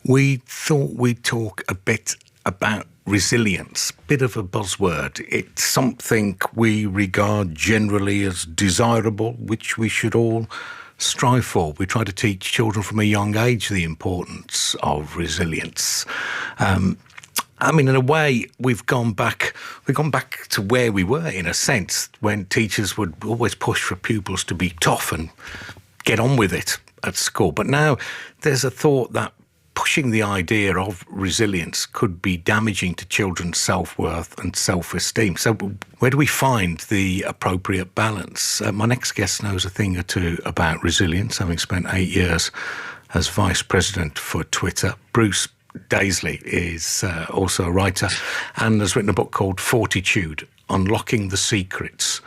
We thought we'd talk a bit about resilience, bit of a buzzword. It's something we regard generally as desirable, which we should all strive for. We try to teach children from a young age the importance of resilience. In a way, we've gone back to where we were, in a sense, when teachers would always push for pupils to be tough and get on with it at school. But now there's a thought that pushing the idea of resilience could be damaging to children's self-worth and self-esteem. So where do we find the appropriate balance? My next guest knows a thing or two about resilience, having spent 8 years as vice president for Twitter. Bruce Daisley is also a writer and has written a book called Fortitude, Unlocking the Secrets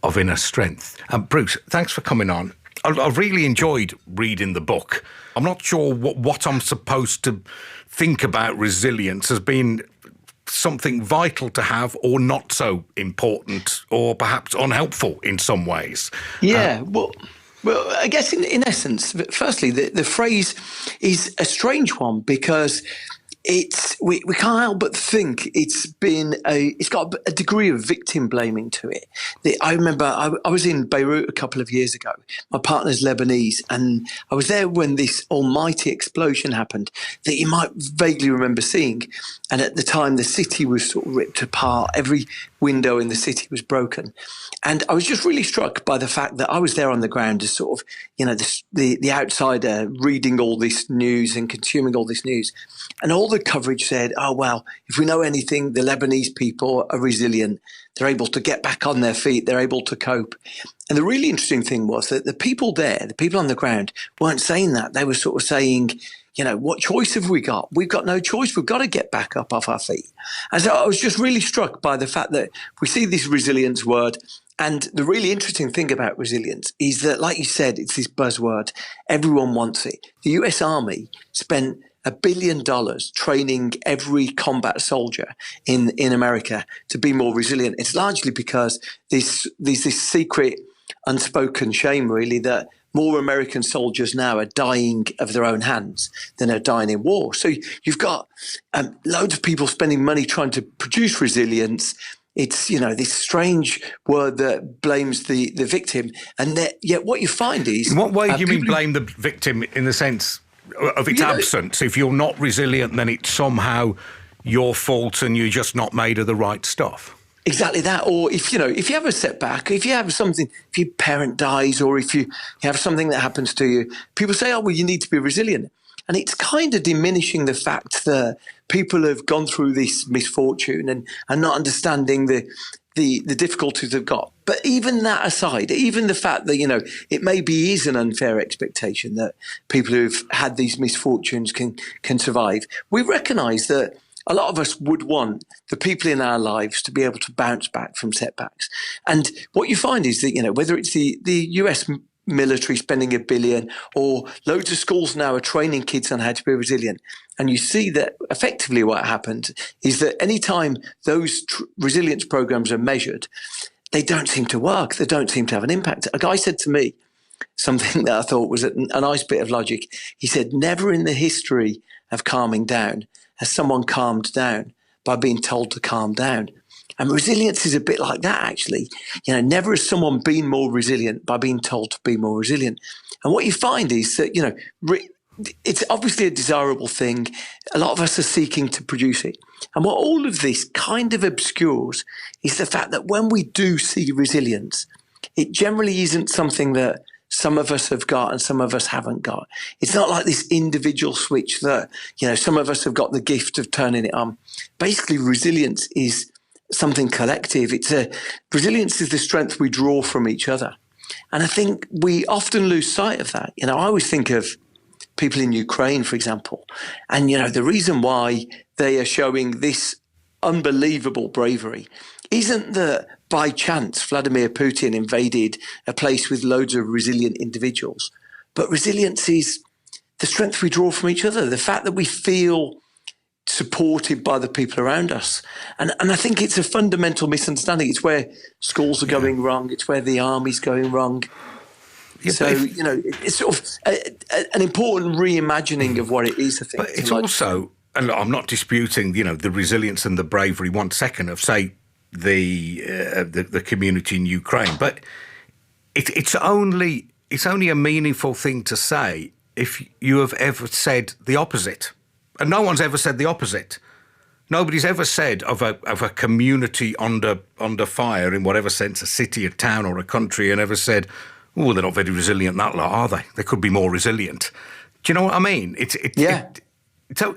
of Inner Strength. Bruce, thanks for coming on. I've really enjoyed reading the book. I'm not sure what I'm supposed to think about resilience as being something vital to have or not so important or perhaps unhelpful in some ways. Yeah, well, I guess in essence, firstly, the phrase is a strange one because we can't help but think it's got a degree of victim blaming to it. I remember I was in Beirut a couple of years ago. My partner's Lebanese, and I was there when this almighty explosion happened that you might vaguely remember seeing. And at the time, the city was sort of ripped apart. Every window in the city was broken. And I was just really struck by the fact that I was there on the ground as sort of, the outsider reading all this news and consuming all this news. And all the coverage said, oh, well, if we know anything, the Lebanese people are resilient. They're able to get back on their feet. They're able to cope. And the really interesting thing was that the people there, the people on the ground, weren't saying that. They were sort of saying, what choice have we got? We've got no choice. We've got to get back up off our feet. And so I was just really struck by the fact that we see this resilience word. And the really interesting thing about resilience is that, like you said, it's this buzzword. Everyone wants it. The US Army spent $1 billion training every combat soldier in America to be more resilient. It's largely because there's this secret, unspoken shame, really, that more American soldiers now are dying of their own hands than are dying in war. So you've got loads of people spending money trying to produce resilience. It's, this strange word that blames the victim. And yet what you find is... In what way do you mean blame the victim in the sense of its absence? If you're not resilient, then it's somehow your fault and you're just not made of the right stuff. Exactly that. Or if you have a setback, if you have something, if your parent dies or if you have something that happens to you, people say, oh, well, you need to be resilient. And it's kind of diminishing the fact that people have gone through this misfortune and are not understanding the difficulties they've got. But even that aside, even the fact that, it maybe is an unfair expectation that people who've had these misfortunes can survive, we recognise that a lot of us would want the people in our lives to be able to bounce back from setbacks. And what you find is that, whether it's the US military spending $1 billion or loads of schools now are training kids on how to be resilient. And you see that effectively what happened is that anytime those resilience programs are measured, they don't seem to work. They don't seem to have an impact. A guy said to me something that I thought was a nice bit of logic. He said, never in the history of calming down has someone calmed down by being told to calm down. And resilience is a bit like that, actually. Never has someone been more resilient by being told to be more resilient. And what you find is that, it's obviously a desirable thing. A lot of us are seeking to produce it. And what all of this kind of obscures is the fact that when we do see resilience, it generally isn't something that some of us have got and some of us haven't got. It's not like this individual switch that, some of us have got the gift of turning it on. Basically, resilience is something collective. Resilience is the strength we draw from each other. And I think we often lose sight of that. I always think of people in Ukraine, for example, and, the reason why they are showing this unbelievable bravery isn't that by chance Vladimir Putin invaded a place with loads of resilient individuals, but resilience is the strength we draw from each other, the fact that we feel supported by the people around us. And I think it's a fundamental misunderstanding. It's where schools are going wrong. It's where the army's going wrong. Yeah, So, it's sort of an important reimagining of what it is, I think. But it's also, and I'm not disputing, the resilience and the bravery 1 second of, say, the community in Ukraine, but it's only a meaningful thing to say if you have ever said the opposite, and no one's ever said the opposite. Nobody's ever said of a community under fire in whatever sense, a city, a town, or a country, and ever said, "Oh, they're not very resilient, that lot, are they? They could be more resilient." Do you know what I mean? So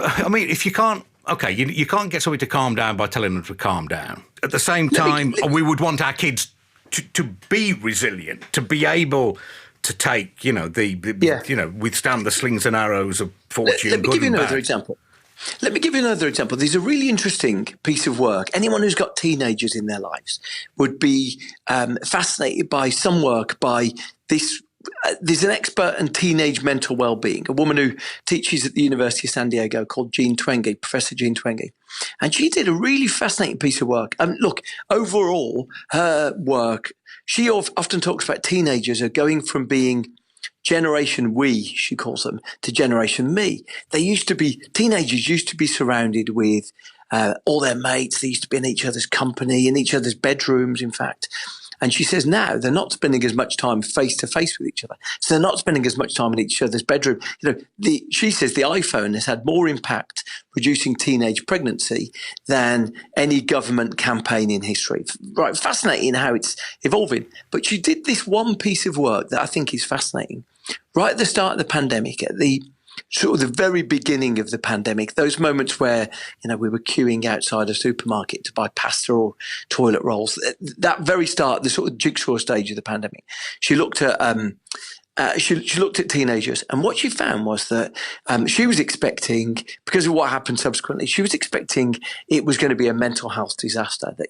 I mean, if you can't, okay, you can't get somebody to calm down by telling them to calm down. At the same time, we would want our kids to be resilient, to be able to take, withstand the slings and arrows of fortune. Let me give you another example. There's a really interesting piece of work. Anyone who's got teenagers in their lives would be fascinated by some work by this. There's an expert in teenage mental well-being, a woman who teaches at the University of San Diego called Professor Jean Twenge. And she did a really fascinating piece of work. Look, overall, her work, she often talks about teenagers are going from being Generation we, she calls them, to Generation me. Teenagers used to be surrounded with all their mates. They used to be in each other's company, in each other's bedrooms, in fact. And she says now they're not spending as much time face to face with each other. So they're not spending as much time in each other's bedroom. She says the iPhone has had more impact reducing teenage pregnancy than any government campaign in history. Right, fascinating how it's evolving. But she did this one piece of work that I think is fascinating. Right at the start of the pandemic, at the sort of the very beginning of the pandemic, those moments where, we were queuing outside a supermarket to buy pasta or toilet rolls, that very start, the sort of jigsaw stage of the pandemic, she looked at she looked at teenagers, and what she found was that she was expecting, because of what happened subsequently, she was expecting it was going to be a mental health disaster, that,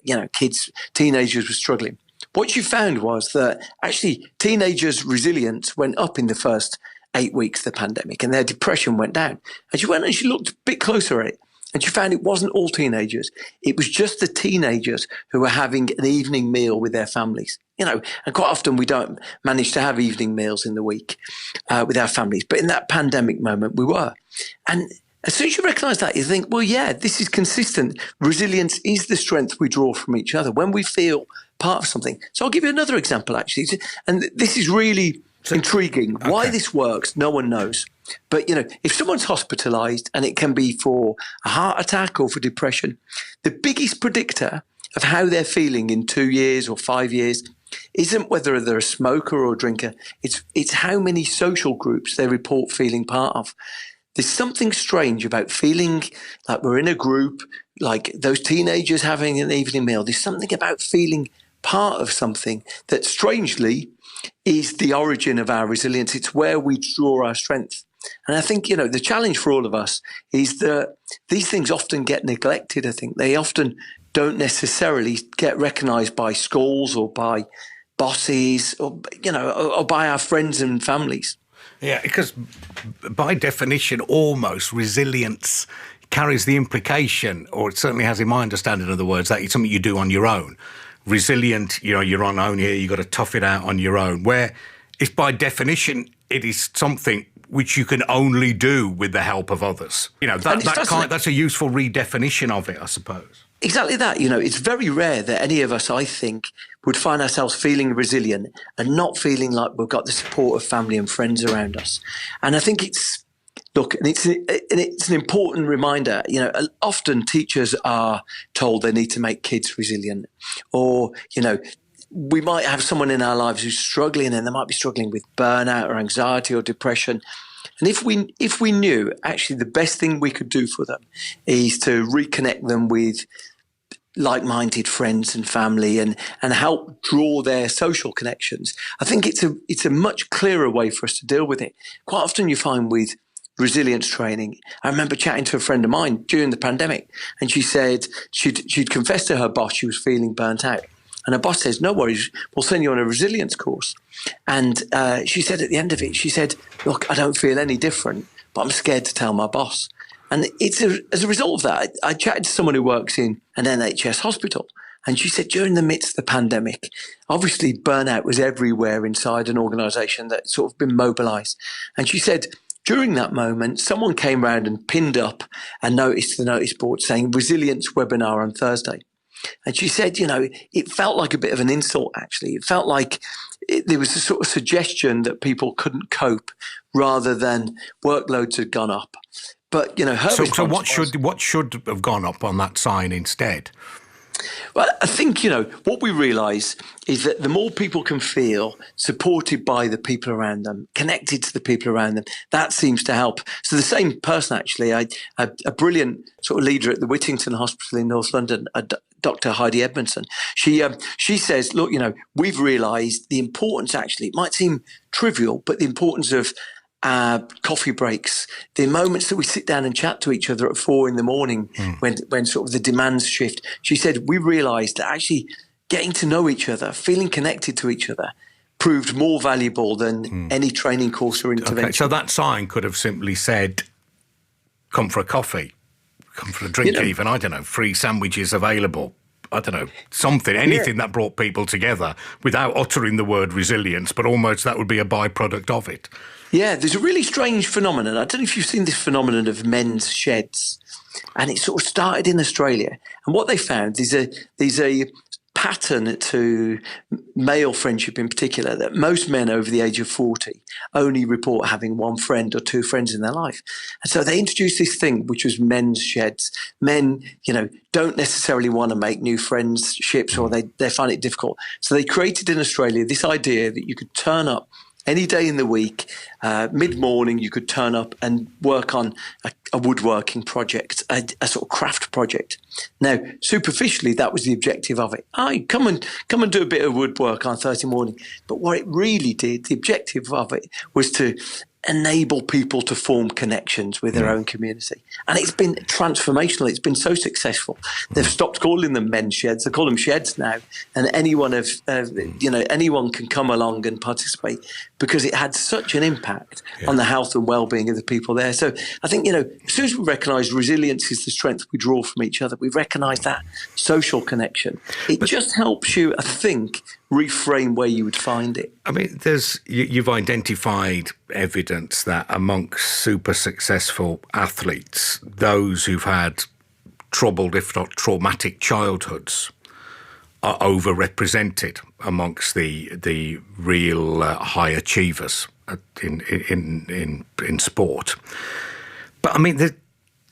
teenagers were struggling. What she found was that actually teenagers' resilience went up in the first 8 weeks of the pandemic, and their depression went down. And she went and she looked a bit closer at it, and she found it wasn't all teenagers. It was just the teenagers who were having an evening meal with their families. And quite often we don't manage to have evening meals in the week with our families. But in that pandemic moment, we were. And as soon as you recognise that, you think, well, yeah, this is consistent. Resilience is the strength we draw from each other when we feel part of something. So I'll give you another example, actually. And this is really intriguing. Okay. Why this works, no one knows. But, if someone's hospitalised, and it can be for a heart attack or for depression, the biggest predictor of how they're feeling in 2 years or 5 years isn't whether they're a smoker or a drinker. It's how many social groups they report feeling part of. There's something strange about feeling like we're in a group, like those teenagers having an evening meal. There's something about feeling part of something that strangely is the origin of our resilience. It's where we draw our strength. And I think, the challenge for all of us is that these things often get neglected. I think they often don't necessarily get recognised by schools or by bosses or by our friends and families. Yeah, because by definition, almost resilience carries the implication, or it certainly has in my understanding of the words, that it's something you do on your own. Resilient, you're on own here, you've got to tough it out on your own, where it's by definition, it is something which you can only do with the help of others. That's a useful redefinition of it, I suppose. Exactly that. It's very rare that any of us, I think, would find ourselves feeling resilient and not feeling like we've got the support of family and friends around us. And I think it's an important reminder. Often teachers are told they need to make kids resilient, or, we might have someone in our lives who's struggling, and they might be struggling with burnout or anxiety or depression. And if we knew actually the best thing we could do for them is to reconnect them with like-minded friends and family and help draw their social connections, I think it's a much clearer way for us to deal with it. Quite often you find with resilience training, I remember chatting to a friend of mine during the pandemic, and she said she'd confessed to her boss she was feeling burnt out. And her boss says, no worries, we'll send you on a resilience course. And she said at the end of it, she said, look, I don't feel any different, but I'm scared to tell my boss. And as a result of that, I chatted to someone who works in an NHS hospital. And she said during the midst of the pandemic, obviously burnout was everywhere inside an organisation that sort of been mobilised. And she said during that moment, someone came round and pinned up a notice to the notice board saying resilience webinar on Thursday. And she said, it felt like a bit of an insult, actually. It felt like there was a sort of suggestion that people couldn't cope rather than workloads had gone up. But, her So what should have gone up on that sign instead? Well, I think, what we realise is that the more people can feel supported by the people around them, connected to the people around them, that seems to help. So the same person, actually, a brilliant sort of leader at the Whittington Hospital in North London, Dr. Heidi Edmondson, she says, look, we've realised the importance, actually, it might seem trivial, but the importance of coffee breaks, the moments that we sit down and chat to each other at 4 a.m. when sort of the demands shift. She said, we realised that actually getting to know each other, feeling connected to each other proved more valuable than any training course or intervention. Okay, so that sign could have simply said, come for a coffee, come for a drink even, I don't know, free sandwiches available. I don't know, anything that brought people together without uttering the word resilience, but almost that would be a byproduct of it. Yeah, there's a really strange phenomenon. I don't know if you've seen this phenomenon of men's sheds. And it sort of started in Australia. And what they found is there's a pattern to male friendship in particular, that most men over the age of 40 only report having one friend or two friends in their life. And so they introduced this thing, which was men's sheds. Men, don't necessarily want to make new friendships, or they find it difficult. So they created in Australia this idea that you could turn up any day in the week, mid-morning, you could turn up and work on a woodworking project, a sort of craft project. Now, superficially, that was the objective of it. Come and do a bit of woodwork on Thursday morning. But what it really did, the objective of it, was to enable people to form connections with their own community. And it's been transformational. It's been so successful. They've stopped calling them men's sheds. They call them sheds now. And anyone can come along and participate, because it had such an impact on the health and well-being of the people there. So I think, as soon as we recognise resilience is the strength we draw from each other, we recognise that social connection. It just helps you, I think, reframe where you would find it. I mean, you've identified evidence that amongst super successful athletes, those who've had troubled, if not traumatic childhoods, are overrepresented amongst the real high achievers in sport. But I mean,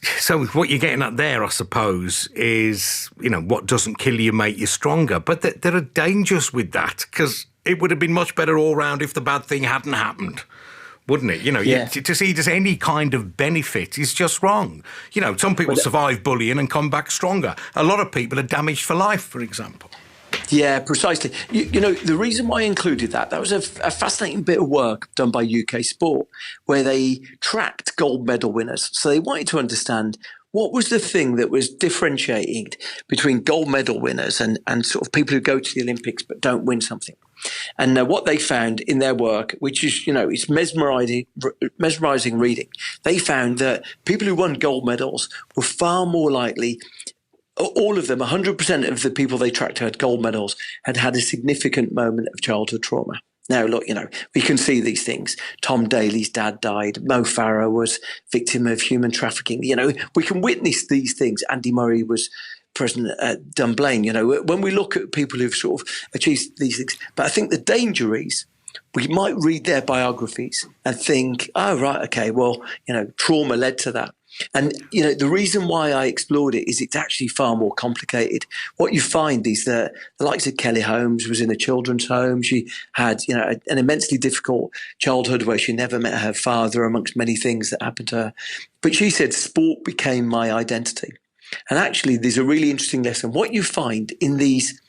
so what you're getting at there, I suppose, is, what doesn't kill you make you stronger. But there are dangers with that, because it would have been much better all round if the bad thing hadn't happened, wouldn't it? To see just any kind of benefit is just wrong. Some people survive bullying and come back stronger. A lot of people are damaged for life, for example. Yeah, precisely. The reason why I included that was a fascinating bit of work done by UK Sport, where they tracked gold medal winners. So they wanted to understand what was the thing that was differentiating between gold medal winners and sort of people who go to the Olympics but don't win something. And what they found in their work, which is, it's mesmerizing reading, they found that people who won gold medals were far more likely. All of them, 100% of the people they tracked who had gold medals had had a significant moment of childhood trauma. Now, look, we can see these things. Tom Daley's dad died. Mo Farah was victim of human trafficking. We can witness these things. Andy Murray was present at Dunblane. When we look at people who've sort of achieved these things. But I think the danger is we might read their biographies and think, oh, right, okay, well, trauma led to that. And, the reason why I explored it is it's actually far more complicated. What you find is that the likes of Kelly Holmes was in a children's home. She had, an immensely difficult childhood where she never met her father, amongst many things that happened to her. But she said, sport became my identity. And actually, there's a really interesting lesson. What you find in these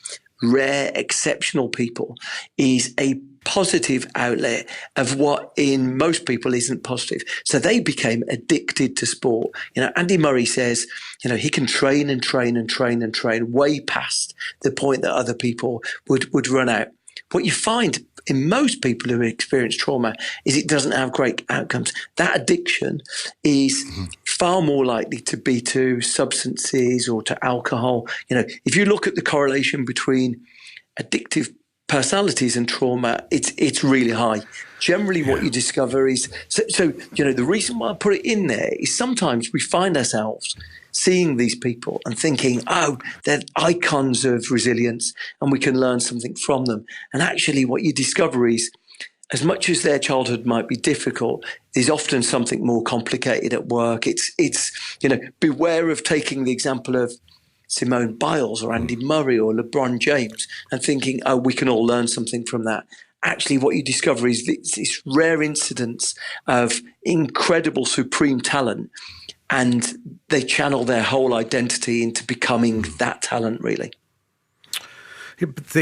rare, exceptional people is a positive outlet of what in most people isn't positive. So they became addicted to sport. Andy Murray says, he can train and train and train and train way past the point that other people would run out. What you find in most people who experience trauma is it doesn't have great outcomes. That addiction is far more likely to be to substances or to alcohol. If you look at the correlation between addictive personalities and trauma, it's really high. Generally, what you discover is the reason why I put it in there is sometimes we find ourselves seeing these people and thinking, oh, they're icons of resilience and we can learn something from them. And actually, what you discover is, as much as their childhood might be difficult, there's often something more complicated at work. It's beware of taking the example of Simone Biles or Andy Murray or LeBron James and thinking, oh, we can all learn something from that. Actually, what you discover is this rare incidence of incredible, supreme talent, and they channel their whole identity into becoming that talent, really. Yeah, but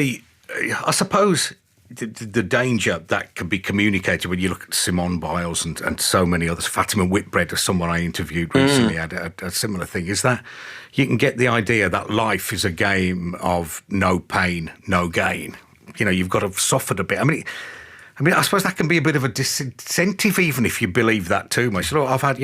I suppose the danger that can be communicated when you look at Simone Biles and so many others, Fatima Whitbread, or someone I interviewed recently, had a similar thing, is that you can get the idea that life is a game of no pain, no gain. You've got to have suffered a bit. I mean, I suppose that can be a bit of a disincentive, even if you believe that too much. So I've had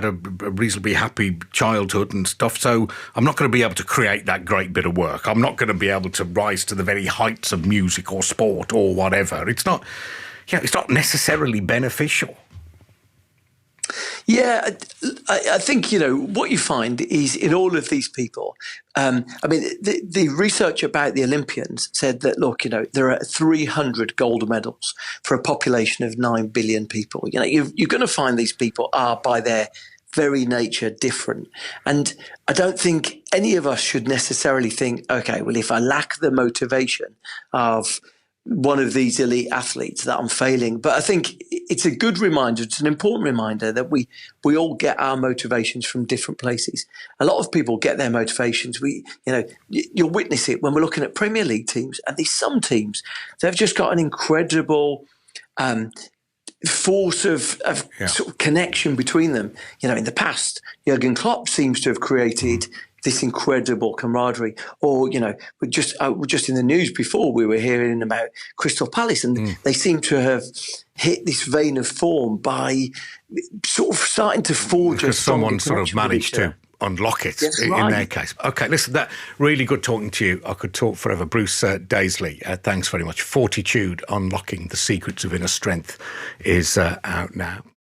a reasonably happy childhood and stuff, so I'm not going to be able to create that great bit of work. I'm not going to be able to rise to the very heights of music or sport or whatever. It's not necessarily beneficial. Yeah, I think, what you find is in all of these people, the research about the Olympians said that, look, there are 300 gold medals for a population of 9 billion people. You're going to find these people are, by their very nature, different. And I don't think any of us should necessarily think, okay, well, if I lack the motivation of one of these elite athletes, that I'm failing. But I think it's a good reminder, it's an important reminder that we all get our motivations from different places. A lot of people get their motivations. You'll witness it when we're looking at Premier League teams, and there's some teams, they've just got an incredible force of sort of connection between them. In the past, Jurgen Klopp seems to have created this incredible camaraderie. Or, we're just in the news before, we were hearing about Crystal Palace, and they seem to have hit this vein of form by sort of starting to forge a someone sort of managed to unlock it in their case. Okay, listen, that really good talking to you. I could talk forever. Bruce Daisley, thanks very much. Fortitude, Unlocking the Secrets of Inner Strength is out now.